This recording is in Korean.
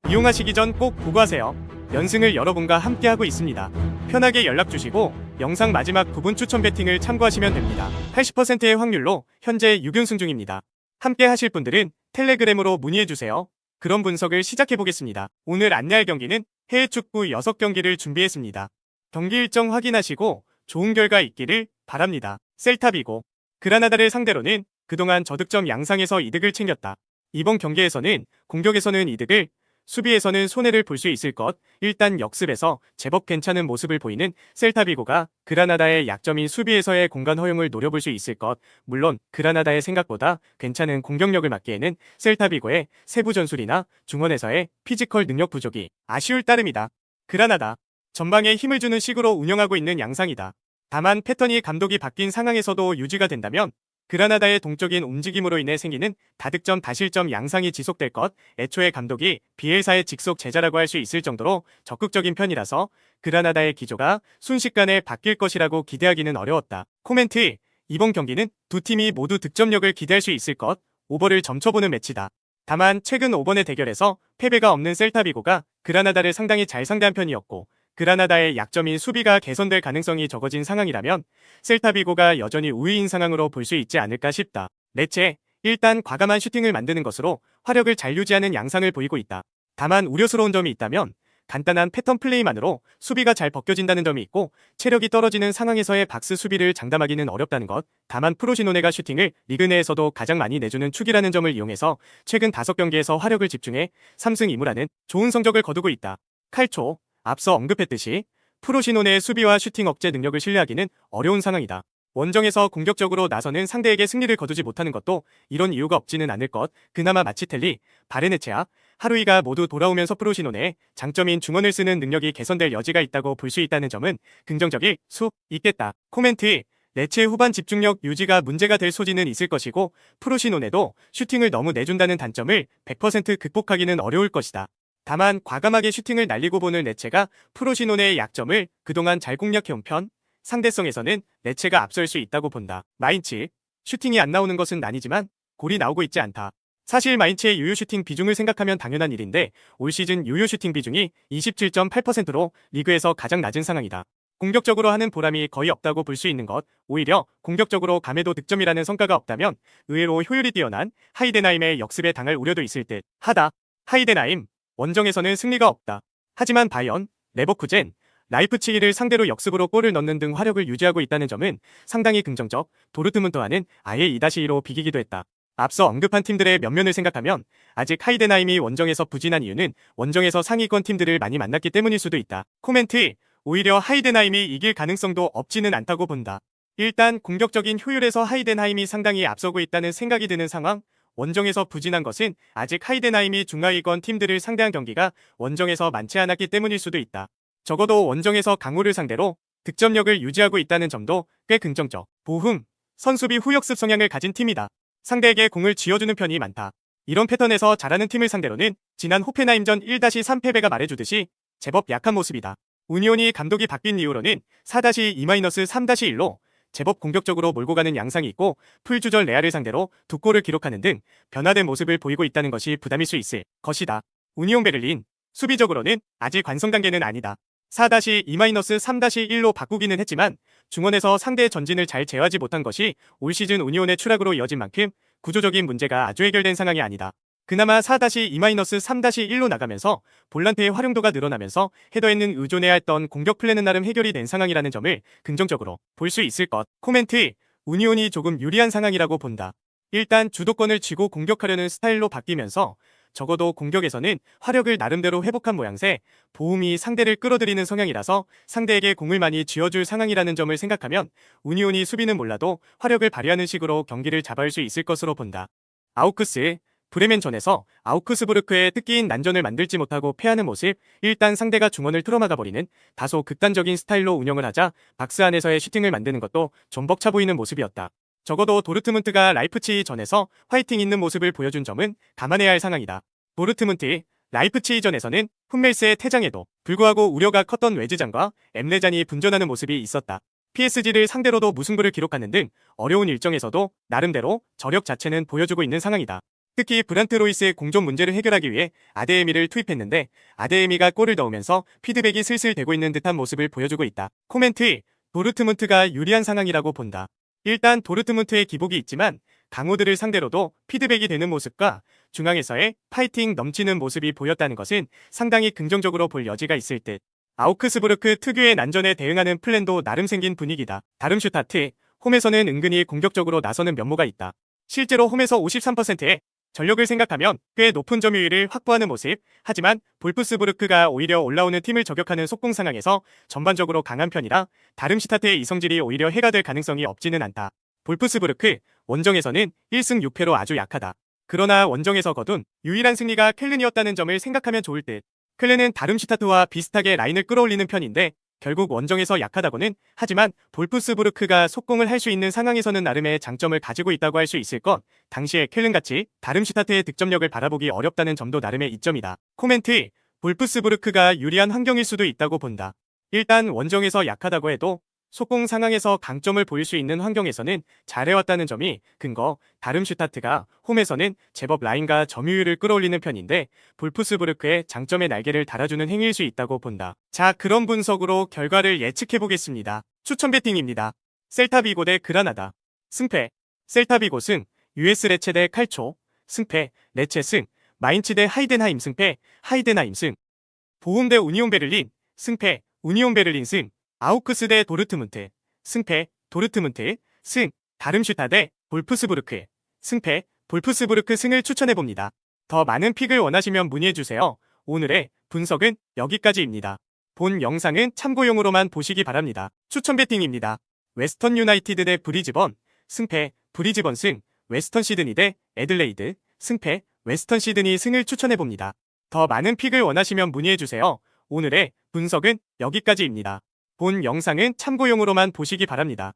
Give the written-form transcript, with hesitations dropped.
이용하시기 전 꼭 보고하세요. 연승을 여러분과 함께하고 있습니다. 편하게 연락주시고 영상 마지막 부분 추천 배팅을 참고하시면 됩니다. 80%의 확률로 현재 6연승 중입니다. 함께 하실 분들은 텔레그램으로 문의해주세요. 그럼 분석을 시작해보겠습니다. 오늘 안내할 경기는 해외 축구 6경기를 준비했습니다. 경기 일정 확인하시고 좋은 결과 있기를 바랍니다. 셀타비고 그라나다를 상대로는 그동안 저득점 양상에서 이득을 챙겼다. 이번 경기에서는 공격에서는 이득을, 수비에서는 손해를 볼 수 있을 것. 일단 역습에서 제법 괜찮은 모습을 보이는 셀타비고가 그라나다의 약점인 수비에서의 공간 허용을 노려볼 수 있을 것. 물론 그라나다의 생각보다 괜찮은 공격력을 막기에는 셀타비고의 세부 전술이나 중원에서의 피지컬 능력 부족이 아쉬울 따름이다. 그라나다 전방에 힘을 주는 식으로 운영하고 있는 양상이다. 다만 패턴이 감독이 바뀐 상황에서도 유지가 된다면 그라나다의 동적인 움직임으로 인해 생기는 다득점 다실점 양상이 지속될 것. 애초에 감독이 비엘사의 직속 제자라고 할 수 있을 정도로 적극적인 편이라서 그라나다의 기조가 순식간에 바뀔 것이라고 기대하기는 어려웠다. 코멘트: 이번 경기는 두 팀이 모두 득점력을 기대할 수 있을 것. 오버를 점쳐보는 매치다. 다만 최근 5번의 대결에서 패배가 없는 셀타비고가 그라나다를 상당히 잘 상대한 편이었고 그라나다의 약점인 수비가 개선될 가능성이 적어진 상황이라면 셀타비고가 여전히 우위인 상황으로 볼 수 있지 않을까 싶다. 레체, 일단 과감한 슈팅을 만드는 것으로 화력을 잘 유지하는 양상을 보이고 있다. 다만 우려스러운 점이 있다면 간단한 패턴 플레이만으로 수비가 잘 벗겨진다는 점이 있고 체력이 떨어지는 상황에서의 박스 수비를 장담하기는 어렵다는 것. 다만 프로시노네가 슈팅을 리그 내에서도 가장 많이 내주는 축이라는 점을 이용해서 최근 5경기에서 화력을 집중해 3승 2무라는 좋은 성적을 거두고 있다. 칼초, 앞서 언급했듯이 프로시노네의 수비와 슈팅 억제 능력을 신뢰하기는 어려운 상황이다. 원정에서 공격적으로 나서는 상대에게 승리를 거두지 못하는 것도 이런 이유가 없지는 않을 것. 그나마 마치텔리, 바레네체아, 하루이가 모두 돌아오면서 프로시노네의 장점인 중원을 쓰는 능력이 개선될 여지가 있다고 볼 수 있다는 점은 긍정적일 수 있겠다. 코멘트: 레체의 후반 집중력 유지가 문제가 될 소지는 있을 것이고 프로시노네도 슈팅을 너무 내준다는 단점을 100% 극복하기는 어려울 것이다. 다만 과감하게 슈팅을 날리고 보는 레체가 프로시노네의 약점을 그동안 잘 공략해온 편, 상대성에서는 레체가 앞설 수 있다고 본다. 마인츠, 슈팅이 안 나오는 것은 아니지만 골이 나오고 있지 않다. 사실 마인츠의 유효 슈팅 비중을 생각하면 당연한 일인데 올 시즌 유효 슈팅 비중이 27.8%로 리그에서 가장 낮은 상황이다. 공격적으로 하는 보람이 거의 없다고 볼 수 있는 것. 오히려 공격적으로 감해도 득점이라는 성과가 없다면 의외로 효율이 뛰어난 하이덴하임의 역습에 당할 우려도 있을 듯 하다. 하이덴하임 원정에서는 승리가 없다. 하지만 바이언, 레버쿠젠, 라이프치히를 상대로 역습으로 골을 넣는 등 화력을 유지하고 있다는 점은 상당히 긍정적. 도르트문트와는 아예 2-2로 비기기도 했다. 앞서 언급한 팀들의 면면을 생각하면 아직 하이덴하임이 원정에서 부진한 이유는 원정에서 상위권 팀들을 많이 만났기 때문일 수도 있다. 코멘트: 오히려 하이덴하임이 이길 가능성도 없지는 않다고 본다. 일단 공격적인 효율에서 하이덴하임이 상당히 앞서고 있다는 생각이 드는 상황. 원정에서 부진한 것은 아직 하이덴하임이 중하위권 팀들을 상대한 경기가 원정에서 많지 않았기 때문일 수도 있다. 적어도 원정에서 강호를 상대로 득점력을 유지하고 있다는 점도 꽤 긍정적. 보훔, 선수비 후역습 성향을 가진 팀이다. 상대에게 공을 쥐어주는 편이 많다. 이런 패턴에서 잘하는 팀을 상대로는 지난 호펜하임전 1-3 패배가 말해주듯이 제법 약한 모습이다. 우니온이 감독이 바뀐 이후로는 4-2-3-1로 제법 공격적으로 몰고 가는 양상이 있고 풀주전 레알을 상대로 2골을 기록하는 등 변화된 모습을 보이고 있다는 것이 부담일 수 있을 것이다. 우니온 베를린, 수비적으로는 아직 완성 단계는 아니다. 4-2-3-1로 바꾸기는 했지만 중원에서 상대의 전진을 잘 제어하지 못한 것이 올 시즌 우니온의 추락으로 이어진 만큼 구조적인 문제가 아주 해결된 상황이 아니다. 그나마 4-2-3-1로 나가면서 볼란트의 활용도가 늘어나면서 헤더에는 의존해야 했던 공격 플랜은 나름 해결이 된 상황이라는 점을 긍정적으로 볼 수 있을 것. 코멘트: 우니온이 조금 유리한 상황이라고 본다. 일단 주도권을 쥐고 공격하려는 스타일로 바뀌면서 적어도 공격에서는 화력을 나름대로 회복한 모양새, 보움이 상대를 끌어들이는 성향이라서 상대에게 공을 많이 쥐어줄 상황이라는 점을 생각하면 우니온이 수비는 몰라도 화력을 발휘하는 식으로 경기를 잡아올 수 있을 것으로 본다. 아우크스, 브레멘전에서 아우크스부르크의 특기인 난전을 만들지 못하고 패하는 모습. 일단 상대가 중원을 틀어막아버리는 다소 극단적인 스타일로 운영을 하자 박스 안에서의 슈팅을 만드는 것도 좀 벅차 보이는 모습이었다. 적어도 도르트문트가 라이프치히전에서 화이팅 있는 모습을 보여준 점은 감안해야 할 상황이다. 도르트문트, 라이프치히전에서는 훈멜스의 퇴장에도 불구하고 우려가 컸던 웨즈장과 엠레잔이 분전하는 모습이 있었다. PSG를 상대로도 무승부를 기록하는 등 어려운 일정에서도 나름대로 저력 자체는 보여주고 있는 상황이다. 특히 브란트 로이스의 공존 문제를 해결하기 위해 아데에미를 투입했는데 아데에미가 골을 넣으면서 피드백이 슬슬 되고 있는 듯한 모습을 보여주고 있다. 코멘트: 도르트문트가 유리한 상황이라고 본다. 일단 도르트문트의 기복이 있지만 강호들을 상대로도 피드백이 되는 모습과 중앙에서의 파이팅 넘치는 모습이 보였다는 것은 상당히 긍정적으로 볼 여지가 있을 듯. 아우크스부르크 특유의 난전에 대응하는 플랜도 나름 생긴 분위기다. 다름슈타트, 홈에서는 은근히 공격적으로 나서는 면모가 있다. 실제로 홈에서 53%의 전력을 생각하면 꽤 높은 점유율을 확보하는 모습. 하지만 볼프스부르크가 오히려 올라오는 팀을 저격하는 속공 상황에서 전반적으로 강한 편이라 다름슈타트의 이성질이 오히려 해가 될 가능성이 없지는 않다. 볼프스부르크, 원정에서는 1승 6패로 아주 약하다. 그러나 원정에서 거둔 유일한 승리가 켈른이었다는 점을 생각하면 좋을 듯. 켈른은 다름슈타트와 비슷하게 라인을 끌어올리는 편인데 결국 원정에서 약하다고는 하지만 볼프스부르크가 속공을 할 수 있는 상황에서는 나름의 장점을 가지고 있다고 할 수 있을 것. 당시에 켈른같이 다름슈타트의 득점력을 바라보기 어렵다는 점도 나름의 이점이다. 코멘트: 볼프스부르크가 유리한 환경일 수도 있다고 본다. 일단 원정에서 약하다고 해도 속공 상황에서 강점을 보일 수 있는 환경에서는 잘해왔다는 점이 근거. 다름슈타트가 홈에서는 제법 라인과 점유율을 끌어올리는 편인데 볼프스부르크의 장점의 날개를 달아주는 행위일 수 있다고 본다. 자, 그런 분석으로 결과를 예측해보겠습니다. 추천 배팅입니다. 셀타비고 대 그라나다. 승패: 셀타비고 승, US 레체 대 칼초. 승패: 레체 승, 마인츠 대 하이덴하임. 승패: 하이덴하임 승. 보훔 대 우니온 베를린. 승패: 우니온 베를린 승. 아우크스 대 도르트문트. 승패: 도르트문트 승. 다름슈타 대 볼프스부르크. 승패: 볼프스부르크 승을 추천해봅니다. 더 많은 픽을 원하시면 문의해주세요. 오늘의 분석은 여기까지입니다. 본 영상은 참고용으로만 보시기 바랍니다. 추천 배팅입니다. 웨스턴 유나이티드 대 브리즈번. 승패: 브리즈번 승. 웨스턴 시드니 대 애들레이드. 승패: 웨스턴 시드니 승을 추천해봅니다. 더 많은 픽을 원하시면 문의해주세요. 오늘의 분석은 여기까지입니다. 본 영상은 참고용으로만 보시기 바랍니다.